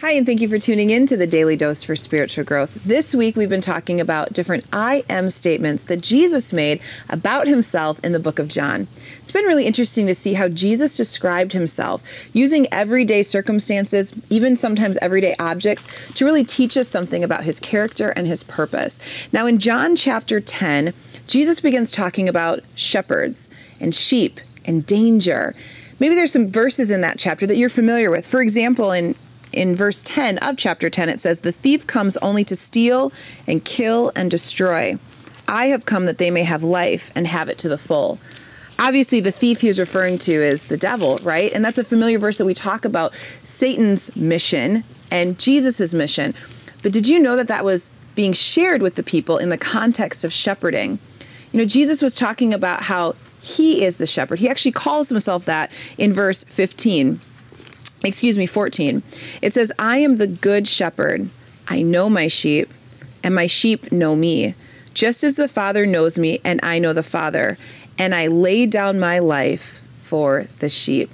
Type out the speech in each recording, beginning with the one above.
Hi, and thank you for tuning in to the Daily Dose for Spiritual Growth. This week, we've been talking about different I am statements that Jesus made about himself in the book of John. It's been really interesting to see how Jesus described himself using everyday circumstances, even sometimes everyday objects, to really teach us something about his character and his purpose. Now, in John chapter 10, Jesus begins talking about shepherds and sheep and danger. Maybe there's some verses in that chapter that you're familiar with. For example, in verse 10 of chapter 10, it says, "The thief comes only to steal and kill and destroy. I have come that they may have life and have it to the full." Obviously, the thief he was referring to is the devil, right? And that's a familiar verse that we talk about Satan's mission and Jesus's mission. But did you know that that was being shared with the people in the context of shepherding? You know, Jesus was talking about how he is the shepherd. He actually calls himself that in verse 14. It says, "I am the good shepherd. I know my sheep, and my sheep know me, just as the Father knows me, and I know the Father, and I lay down my life for the sheep."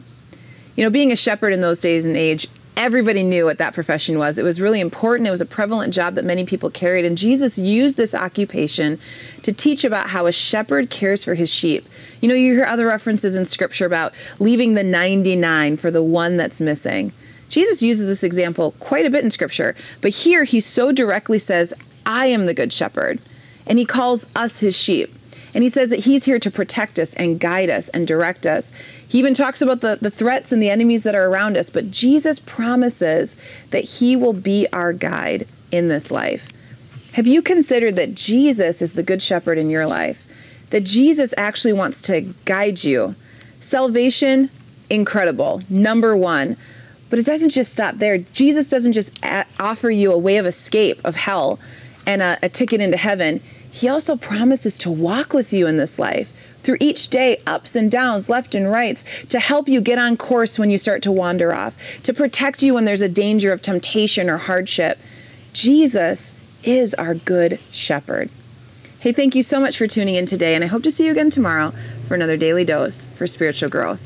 You know, being a shepherd in those days and age, everybody knew what that profession was. It was really important. It was a prevalent job that many people carried, and Jesus used this occupation to teach about how a shepherd cares for his sheep. You know, you hear other references in Scripture about leaving the 99 for the one that's missing. Jesus uses this example quite a bit in Scripture, but here he so directly says, "I am the good shepherd," and he calls us his sheep. And he says that he's here to protect us and guide us and direct us. He even talks about the threats and the enemies that are around us, but Jesus promises that he will be our guide in this life. Have you considered that Jesus is the good shepherd in your life? That Jesus actually wants to guide you? Salvation, incredible, number one. But it doesn't just stop there. Jesus doesn't just offer you a way of escape of hell and a ticket into heaven. He also promises to walk with you in this life through each day, ups and downs, left and rights, to help you get on course when you start to wander off, to protect you when there's a danger of temptation or hardship. Jesus is our good shepherd. Hey, thank you so much for tuning in today, and I hope to see you again tomorrow for another Daily Dose for Spiritual Growth.